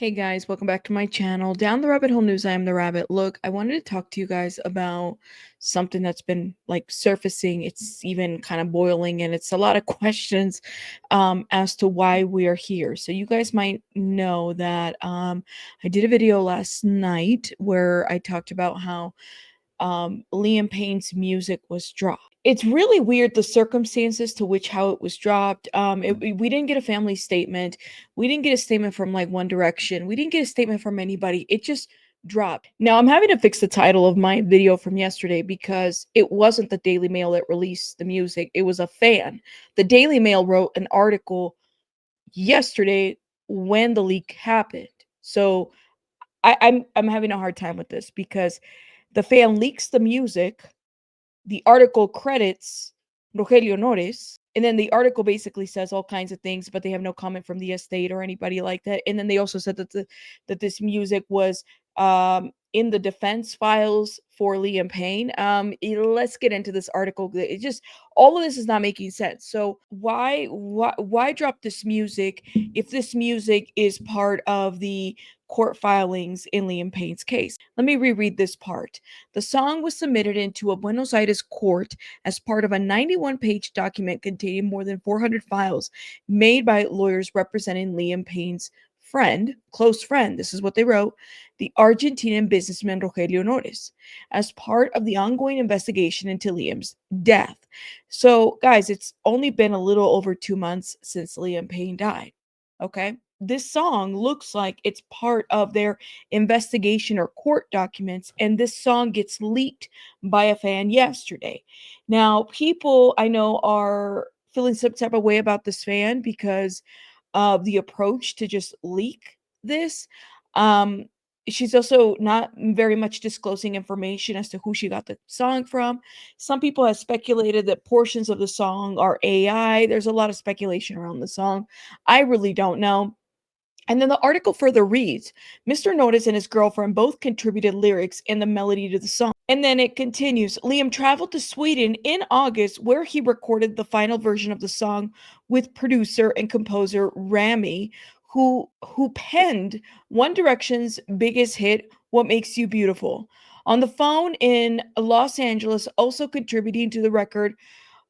Hey guys, welcome back to my channel. Down the rabbit hole news, I am the rabbit. Look, I wanted to talk to you guys about something that's been like surfacing. It's even kind of boiling, and it's a lot of questions as to why we are here. So you guys might know that I did a video last night where I talked about how Liam Payne's music was dropped. It's really weird the circumstances to which how it was dropped. We didn't get a family statement. We didn't get a statement from like One Direction. We didn't get a statement from anybody. It just dropped. Now I'm having to fix the title of my video from yesterday because it wasn't the Daily Mail that released the music. It was a fan. The Daily Mail wrote an article yesterday when the leak happened. So I'm having a hard time with this because the fan leaks the music, the article credits Rogelio Nores, and then the article basically says all kinds of things, but they have no comment from the estate or anybody like that. And then they also said that that this music was in the defense files for Liam Payne. Let's get into this article. It just all of this is not making sense. So why drop this music if this music is part of the court filings in Liam Payne's case? Let me reread this part. The song was submitted into a Buenos Aires court as part of a 91-page document containing more than 400 files made by lawyers representing Liam Payne's close friend, this is what they wrote, the Argentinian businessman Rogelio Nores, as part of the ongoing investigation into Liam's death. So, guys, it's only been a little over 2 months since Liam Payne died. Okay. This song looks like it's part of their investigation or court documents, and this song gets leaked by a fan yesterday. Now, people I know are feeling some type of way about this fan because of the approach to just leak this. Um, she's also not very much disclosing information as to who she got the song from. Some people have speculated that portions of the song are AI. There's a lot of speculation around the song. I really don't know. And then the article further reads, Mr. Notice and his girlfriend both contributed lyrics and the melody to the song. And then it continues, Liam traveled to Sweden in August where he recorded the final version of the song with producer and composer Rami, who penned One Direction's biggest hit, What Makes You Beautiful. On the phone in Los Angeles, also contributing to the record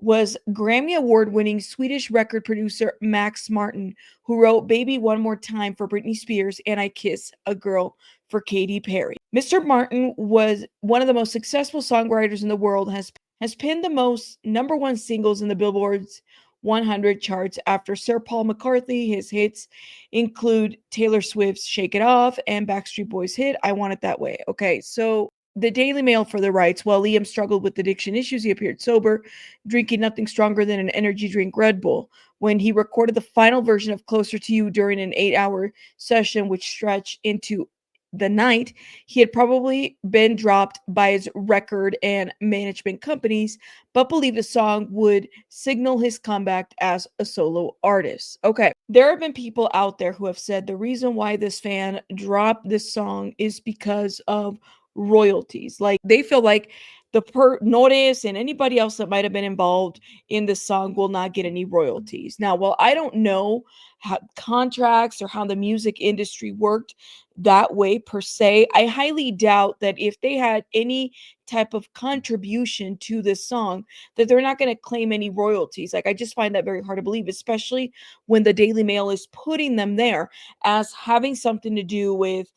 was Grammy Award winning Swedish record producer Max Martin, who wrote Baby One More Time for Britney Spears and I Kiss a Girl for Katy Perry. Mr. Martin was one of the most successful songwriters in the world, has pinned the most number one singles in the Billboard's 100 charts after Sir Paul McCartney. His hits include Taylor Swift's Shake It Off and Backstreet Boys' hit I Want It That Way. Okay, so the Daily Mail further writes, while Liam struggled with addiction issues, he appeared sober, drinking nothing stronger than an energy drink Red Bull. When he recorded the final version of Closer to You during an 8-hour session, which stretched into the night, he had probably been dropped by his record and management companies, but believed the song would signal his comeback as a solo artist. Okay, there have been people out there who have said the reason why this fan dropped this song is because of royalties. Like they feel like the Notice and anybody else that might have been involved in this song will not get any royalties. Now, while I don't know how contracts or how the music industry worked that way per se, I highly doubt that if they had any type of contribution to this song, that they're not going to claim any royalties. Like I just find that very hard to believe, especially when the Daily Mail is putting them there as having something to do with,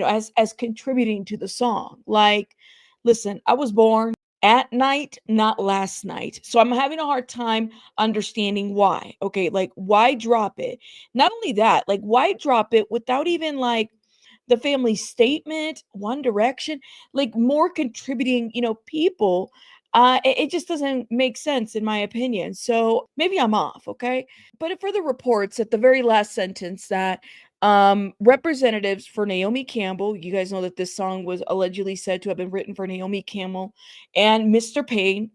as contributing to the song. Like, listen, I was born at night, not last night. So I'm having a hard time understanding why. Okay, like why drop it? Not only that, like why drop it without even like the family statement, One Direction, like more contributing, people. It just doesn't make sense in my opinion. So maybe I'm off, okay? But it further reports at the very last sentence that representatives for Naomi Campbell, you guys know that this song was allegedly said to have been written for Naomi Campbell and Mr. Payne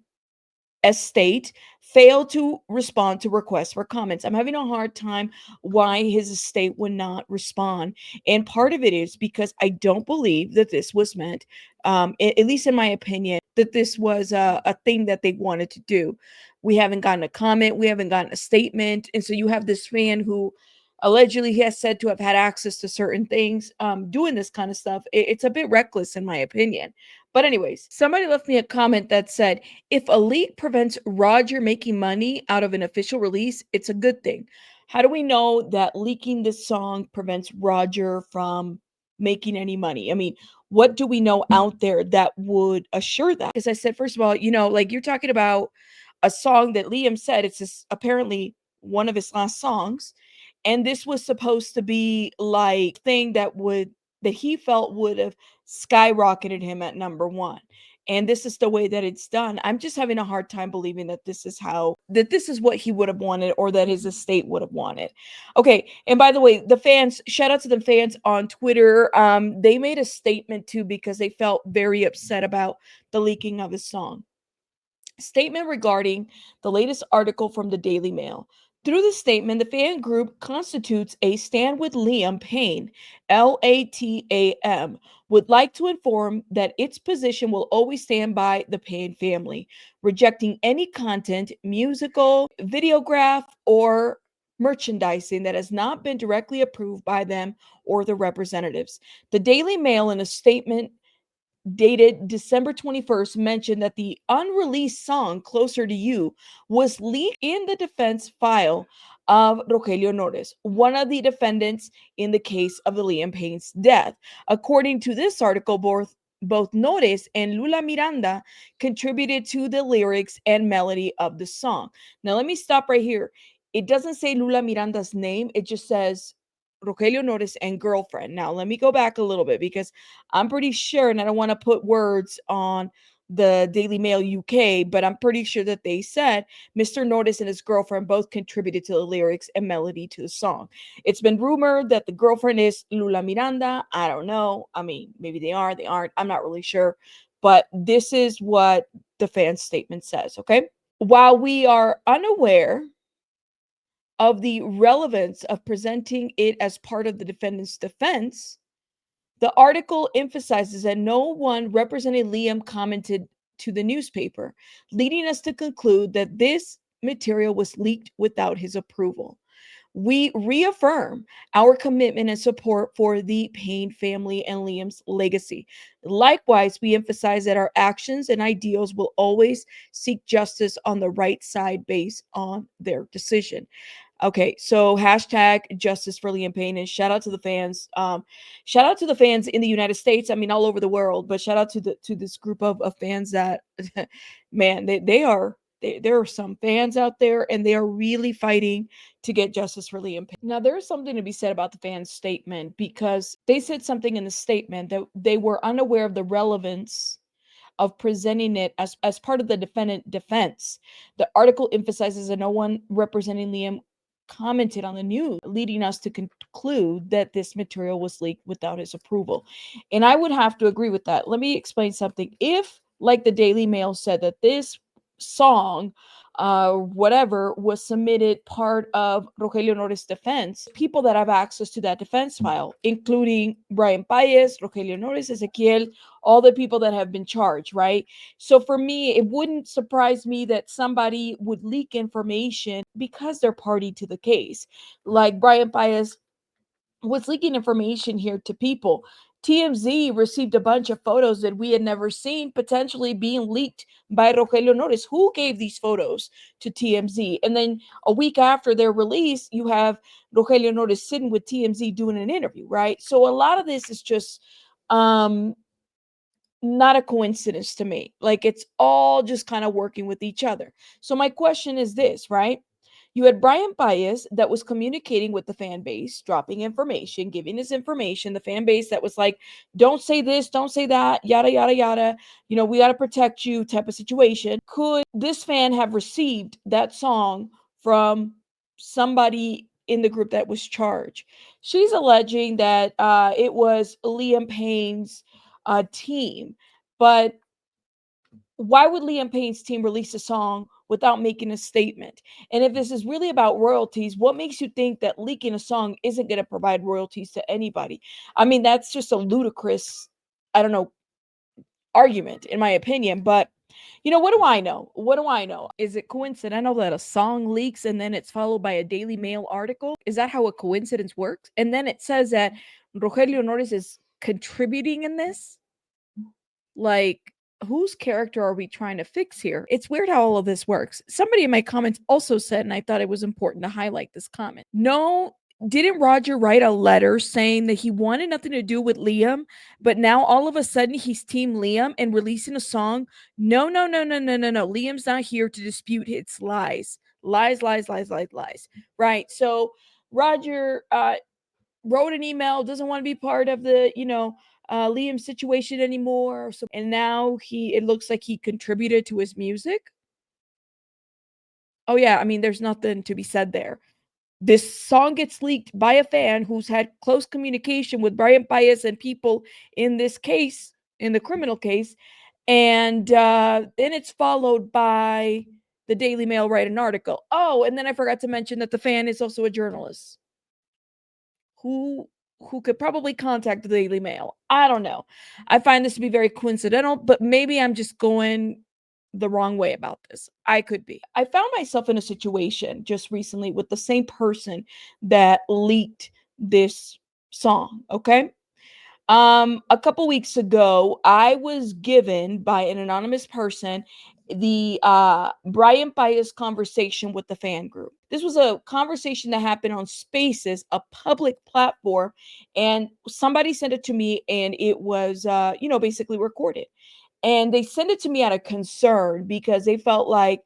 estate, failed to respond to requests for comments. I'm having a hard time why his estate would not respond. And part of it is because I don't believe that this was meant, at least in my opinion, that this was a thing that they wanted to do. We haven't gotten a comment, we haven't gotten a statement. And so you have this fan who allegedly he has said to have had access to certain things, doing this kind of stuff. It's a bit reckless in my opinion. But anyways, somebody left me a comment that said, if a leak prevents Roger making money out of an official release, it's a good thing. How do we know that leaking this song prevents Roger from making any money? I mean, what do we know out there that would assure that? As I said, first of all, like you're talking about a song that Liam said apparently one of his last songs, and this was supposed to be like thing that he felt would have skyrocketed him at number one. And this is the way that it's done. I'm just having a hard time believing that this is what he would have wanted, or that his estate would have wanted. Okay, and by the way, the fans, shout out to the fans on Twitter. They made a statement too because they felt very upset about the leaking of his song. Statement regarding the latest article from the Daily Mail. Through the statement, the fan group constitutes a Stand with Liam Payne, LATAM, would like to inform that its position will always stand by the Payne family, rejecting any content, musical, videograph, or merchandising that has not been directly approved by them or the representatives. The Daily Mail, in a statement dated December 21st, mentioned that the unreleased song Closer to You was leaked in the defense file of Rogelio Nores, one of the defendants in the case of the Liam Payne's death. According to this article, both Nores and Lula Miranda contributed to the lyrics and melody of the song. Now, let me stop right here. It doesn't say Lula Miranda's name, it just says Rogelio Nores and girlfriend. Now, let me go back a little bit because I'm pretty sure, and I don't want to put words on the Daily Mail UK, but I'm pretty sure that they said Mr. Nordis and his girlfriend both contributed to the lyrics and melody to the song. It's been rumored that the girlfriend is Lula Miranda. I don't know. I mean, maybe they are, they aren't. I'm not really sure. But this is what the fan statement says, okay? While we are unaware of the relevance of presenting it as part of the defendant's defense, the article emphasizes that no one representing Liam commented to the newspaper, leading us to conclude that this material was leaked without his approval. We reaffirm our commitment and support for the Payne family and Liam's legacy. Likewise, we emphasize that our actions and ideals will always seek justice on the right side based on their decision. Okay, so hashtag justice for Liam Payne, and shout out to the fans. Shout out to the fans in the United States. I mean, all over the world, but shout out to this group of fans that, man, there are some fans out there, and they are really fighting to get justice for Liam Payne. Now, there is something to be said about the fans' statement, because they said something in the statement that they were unaware of the relevance of presenting it as part of the defendant defense. The article emphasizes that no one representing Liam commented on the news, leading us to conclude that this material was leaked without his approval. And I would have to agree with that. Let me explain something. If, like the Daily Mail said, that this song, whatever, was submitted part of Rogelio Nores' defense, people that have access to that defense file, including Brian Paez, Rogelio Nores, Ezequiel, all the people that have been charged, right? So for me, it wouldn't surprise me that somebody would leak information because they're party to the case. Like Brian Paez was leaking information here to people. TMZ received a bunch of photos that we had never seen, potentially being leaked by Rogelio Nores. Who gave these photos to TMZ? And then a week after their release, you have Rogelio Nores sitting with TMZ doing an interview, right? So a lot of this is just um not a coincidence to me. Like, it's all just kind of working with each other. So my question is this, right? You had Brian Paez that was communicating with the fan base, dropping information, giving his information. The fan base that was like, don't say this, don't say that, yada, yada, yada. We got to protect you type of situation. Could this fan have received that song from somebody in the group that was charged? She's alleging that it was Liam Payne's team. But why would Liam Payne's team release a song without making a statement? And if this is really about royalties, what makes you think that leaking a song isn't going to provide royalties to anybody? I mean, that's just a ludicrous, I don't know, argument, in my opinion. But What do I know? What do I know? Is it coincidental that a song leaks and then it's followed by a Daily Mail article? Is that how a coincidence works? And then it says that Rogelio Nores is contributing in this? Like, whose character are we trying to fix here? It's weird how all of this works. Somebody in my comments also said, and I thought it was important to highlight this comment. No, didn't Roger write a letter saying that he wanted nothing to do with Liam, but now all of a sudden he's team Liam and releasing a song? No, no, no, no, no, no, no. Liam's not here to dispute his lies. Lies, lies, lies, lies, lies. Right. So Roger wrote an email, doesn't want to be part of the, Liam situation anymore. So, and now it looks like he contributed to his music. Oh yeah, I mean, there's nothing to be said there. This song gets leaked by a fan who's had close communication with Brian Baez and people in this case, in the criminal case, and then it's followed by the Daily Mail write an article. Oh, and then I forgot to mention that the fan is also a journalist who who could probably contact the Daily Mail. I don't know. I find this to be very coincidental, but maybe I'm just going the wrong way about this. I could be. I found myself in a situation just recently with the same person that leaked this song, okay? A couple weeks ago, I was given by an anonymous person the Brian Baez conversation with the fan group. This was a conversation that happened on Spaces, a public platform, and somebody sent it to me, and it was, basically recorded. And they sent it to me out of concern because they felt like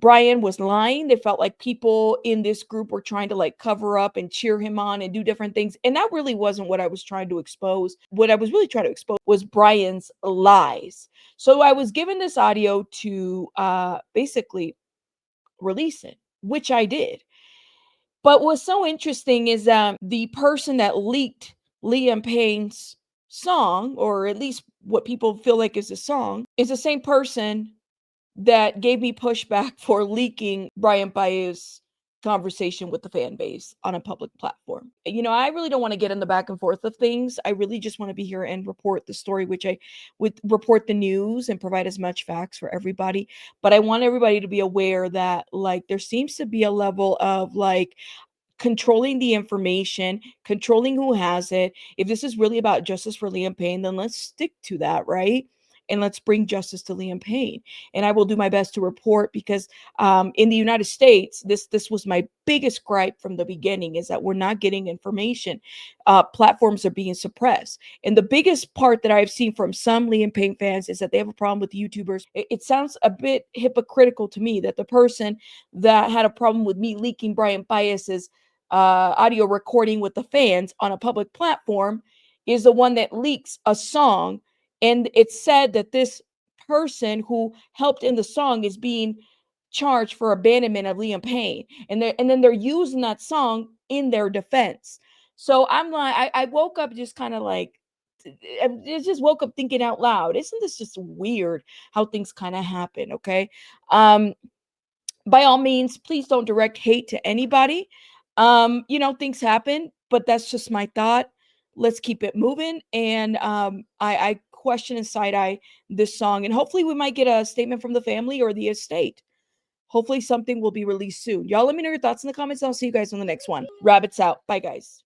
Brian was lying. They felt like people in this group were trying to like cover up and cheer him on and do different things. And that really wasn't what I was trying to expose. What I was really trying to expose was Brian's lies. So I was given this audio to basically release it, which I did. But what's so interesting is the person that leaked Liam Payne's song, or at least what people feel like is a song, is the same person that gave me pushback for leaking Brian Baez's conversation with the fan base on a public platform. I really don't want to get in the back and forth of things. I really just want to be here and report the story, which I would report the news and provide as much facts for everybody. But I want everybody to be aware that like there seems to be a level of like controlling the information, controlling who has it. If this is really about justice for Liam Payne, then let's stick to that, right? And let's bring justice to Liam Payne. And I will do my best to report because in the United States, this was my biggest gripe from the beginning is that we're not getting information. Platforms are being suppressed. And the biggest part that I've seen from some Liam Payne fans is that they have a problem with YouTubers. It sounds a bit hypocritical to me that the person that had a problem with me leaking Brian Baez's audio recording with the fans on a public platform is the one that leaks a song. And it's said that this person who helped in the song is being charged for abandonment of Liam Payne. And then they're using that song in their defense. So I'm like, I woke up just kind of like, I just woke up thinking out loud. Isn't this just weird how things kind of happen? Okay. By all means, please don't direct hate to anybody. Things happen, but that's just my thought. Let's keep it moving. And I question and side eye this song, and hopefully we might get a statement from the family or the estate. Hopefully something will be released soon. Y'all let me know your thoughts in the comments. I'll see you guys on the next one. Rabbits out. Bye, guys.